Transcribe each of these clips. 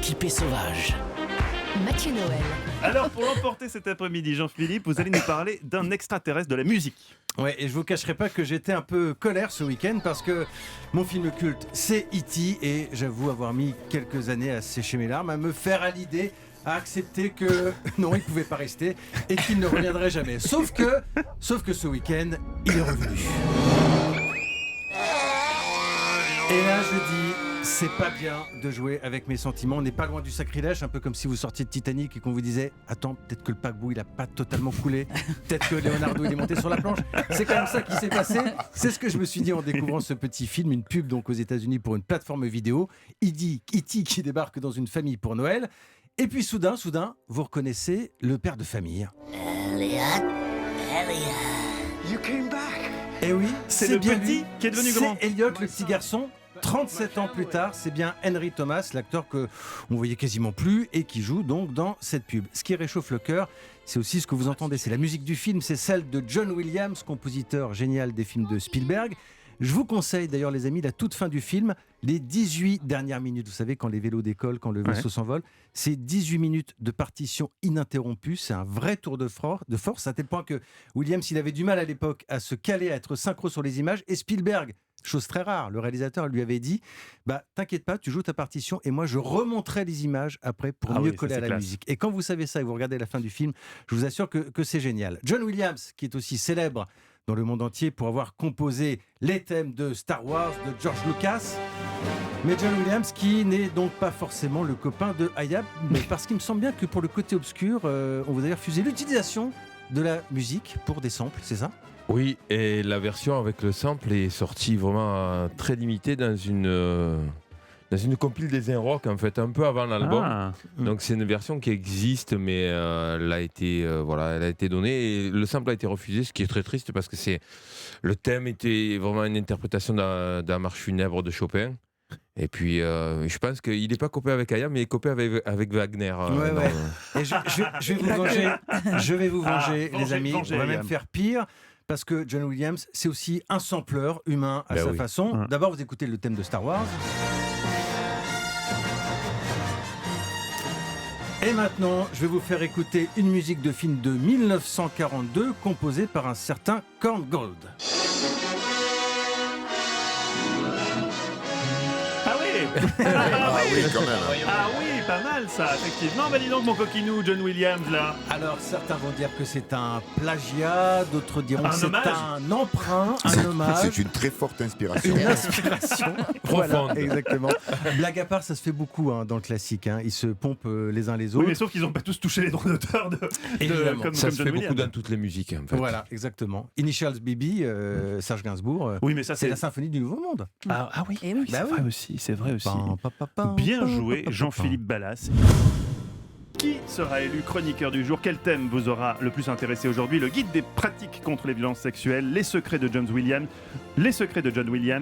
typé sauvage. Mathieu Noël. Alors, pour l'emporter cet après-midi, Jean-Philippe, vous allez nous parler d'un extraterrestre de la musique. Ouais, et je vous cacherai pas que j'étais un peu colère ce week-end parce que mon film culte, c'est E.T. et j'avoue avoir mis quelques années à sécher mes larmes, à me faire à l'idée, à accepter que non, il pouvait pas rester et qu'il ne reviendrait jamais. Sauf que ce week-end, il est revenu. Et là, je dis, c'est pas bien de jouer avec mes sentiments. On n'est pas loin du sacrilège, un peu comme si vous sortiez de Titanic et qu'on vous disait « Attends, peut-être que le paquebot, il a pas totalement coulé. Peut-être que Leonardo, il est monté sur la planche. » C'est quand même ça qui s'est passé. C'est ce que je me suis dit en découvrant ce petit film, une pub donc aux États-Unis pour une plateforme vidéo. E.T. qui débarque dans une famille pour Noël. Et puis soudain, vous reconnaissez le père de famille. Elliot. You came back. Eh oui, C'est le bien petit lui. qui est devenu grand. C'est Elliot, le petit garçon. 37 ans plus tard, c'est bien Henry Thomas, l'acteur que on voyait quasiment plus et qui joue donc dans cette pub. Ce qui réchauffe le cœur, c'est aussi ce que vous entendez, c'est la musique du film, c'est celle de John Williams, compositeur génial des films de Spielberg. Je vous conseille d'ailleurs les amis, la toute fin du film, les 18 dernières minutes, vous savez quand les vélos décollent, quand le vaisseau s'envole, c'est 18 minutes de partition ininterrompue, c'est un vrai tour de force, à tel point que Williams il avait du mal à l'époque à se caler, à être synchro sur les images, et Spielberg, chose très rare, le réalisateur lui avait dit t'inquiète pas, tu joues ta partition et moi je remonterai les images après pour mieux coller à la musique. Et quand vous savez ça et vous regardez la fin du film, je vous assure que c'est génial. John Williams, qui est aussi célèbre dans le monde entier pour avoir composé les thèmes de Star Wars, de George Lucas. Mais John Williams qui n'est donc pas forcément le copain de Hayab, mais parce qu'il me semble bien que pour le côté obscur, on vous a refusé l'utilisation de la musique pour des samples, c'est ça ? Oui, et la version avec le sample est sortie vraiment très limitée dans une compile des rock en fait, un peu avant l'album. Ah. Donc c'est une version qui existe, mais elle a été donnée et le sample a été refusé, ce qui est très triste parce que le thème était vraiment une interprétation de la marche funèbre de Chopin. Et puis, je pense qu'il n'est pas copain avec Aya, mais il est copain avec Wagner. Et je vais vous venger, les amis. On va même faire pire. Parce que John Williams, c'est aussi un sampleur humain à sa façon. D'abord, vous écoutez le thème de Star Wars. Et maintenant, je vais vous faire écouter une musique de film de 1942 composée par un certain Korngold. Ah oui, quand même. Ah oui, pas mal ça, effectivement. Dis donc mon coquinou, John Williams, là. Alors, certains vont dire que c'est un plagiat, d'autres diront que c'est hommage. un emprunt, un hommage. C'est une très forte inspiration. Une inspiration. Profonde. Voilà, exactement. Blague à part, ça se fait beaucoup dans le classique. Ils se pompent les uns les autres. Oui, mais sauf qu'ils n'ont pas tous touché les droits d'auteur Évidemment. comme Ça se John fait Williams. beaucoup dans toutes les musiques en fait. Voilà, exactement. Initials BB, Serge Gainsbourg. Oui, mais ça c'est la symphonie du Nouveau Monde. Ah oui, Eh oui. c'est vrai aussi, c'est vrai aussi. Pam, Bien joué, Jean-Philippe Ballas. Qui sera élu chroniqueur du jour ? Quel thème vous aura le plus intéressé aujourd'hui ? Le guide des pratiques contre les violences sexuelles, les secrets de John Williams,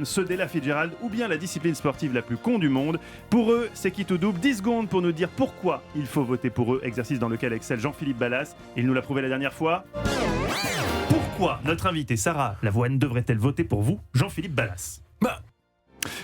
ceux d'Ella Fitzgerald ou bien la discipline sportive la plus con du monde. Pour eux, c'est qui tout double. 10 secondes pour nous dire pourquoi il faut voter pour eux. Exercice dans lequel excelle Jean-Philippe Ballas. Il nous l'a prouvé la dernière fois. Pourquoi notre invitée Sarah Lavoine devrait-elle voter pour vous, Jean-Philippe Ballas ?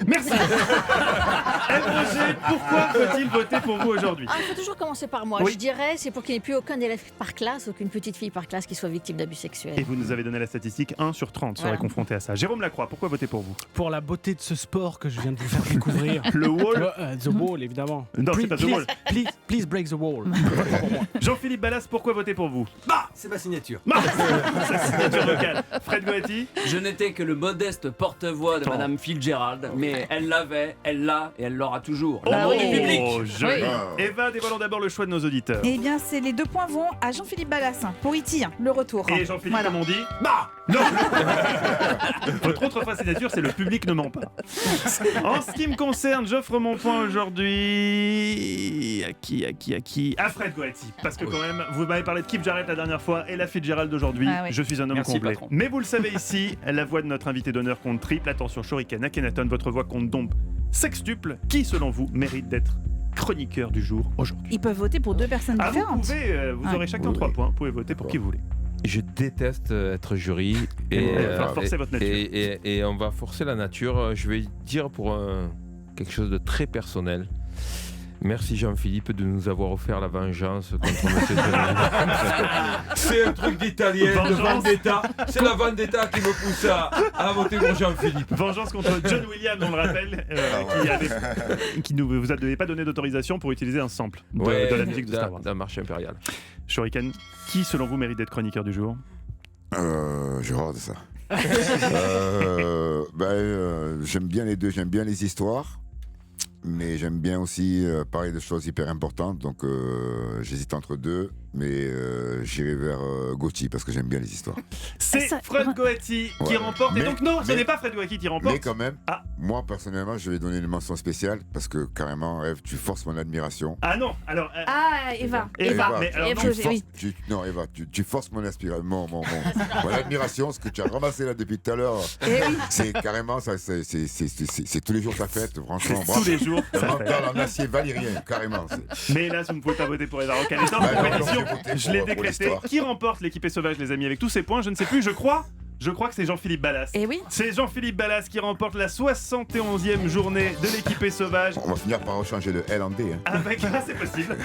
Merci. Roger, pourquoi faut-il voter pour vous aujourd'hui ? Il faut toujours commencer par moi. Oui. Je dirais, c'est pour qu'il n'y ait plus aucun élève par classe, aucune petite fille par classe qui soit victime d'abus sexuels. Et vous nous avez donné la statistique, 1 sur 30 serait Voilà. confronté à ça. Jérôme Lacroix, pourquoi voter pour vous ? Pour la beauté de ce sport que je viens de vous faire découvrir. Le wall ? The Wall, évidemment. Non, c'est pas The Wall. Please break the wall. Jean-Philippe Ballas, pourquoi voter pour vous ? C'est ma signature. Sa signature vocale. Fred Goetti ? Je n'étais que le modeste porte-voix de Oh. Madame Fitzgerald, mais elle l'avait, elle l'a et elle l'aura toujours. Oh, L'amour du public. joli. Oui. Eva, dévoilons d'abord le choix de nos auditeurs. Eh bien, c'est les 2 points vont à Jean-Philippe Ballas pour E.T., le retour. Et Jean-Philippe, Voilà. comme on dit, non. Votre autre signature, c'est le public ne ment pas. En ce qui me concerne, j'offre mon point aujourd'hui à qui À Fred Goetti, parce que quand même, vous m'avez parlé de Keith Jarrett la dernière fois et la Fitzgerald d'aujourd'hui. Ah oui. Je suis un homme Merci, comblé. patron. Mais vous le savez ici, la voix de notre invité d'honneur compte triple. Attention, Shuriken, Akhenaton, votre voix compte donc sextuple. Qui, selon vous, mérite d'être chroniqueur du jour aujourd'hui? Ils peuvent voter pour 2 personnes Ah, vous différentes. pouvez, vous aurez chacun 3 points. Vous pouvez voter pour qui vous voulez. Je déteste être jury Et il va falloir forcer votre nature. et on va forcer la nature. Je vais dire pour quelque chose de très personnel. Merci Jean-Philippe de nous avoir offert la vengeance contre M. Giannini. C'est un truc d'italien, de vendetta. C'est la vendetta qui me pousse à voter pour Jean-Philippe. Vengeance contre John Williams, on le rappelle, qui ne vous avait pas donné d'autorisation pour utiliser un sample de la musique de Star Wars. La marche impériale. Shuriken, qui selon vous mérite d'être chroniqueur du jour? J'ai horreur de ça. J'aime bien les deux, j'aime bien les histoires, mais j'aime bien aussi parler de choses hyper importantes, donc j'hésite entre deux, mais j'irai vers Gotti parce que j'aime bien les histoires. C'est Fred Goati qui remporte, et donc non, ce n'est pas Fred Goati qui remporte. Mais quand même, moi personnellement, je vais donner une mention spéciale parce que carrément, Eve, tu forces mon admiration. Ah non, alors... Eva. Mais alors, Eva, tu forces mon admiration, parce que tu as ramassé là depuis tout à l'heure. C'est carrément, ça, c'est tous les jours sa fête, franchement. Tous les jours. Le mental en acier valyrien, carrément. Mais hélas, vous ne pouvez pas voter pour Eva Rocan. Je l'ai décrété. Qui remporte l'équipée sauvage, les amis, avec tous ces points? Je ne sais plus, je crois que c'est Jean-Philippe Ballas. Et oui. C'est Jean-Philippe Ballas qui remporte la 71e journée de l'équipée sauvage. On va finir par rechanger le L en D. Avec... c'est possible.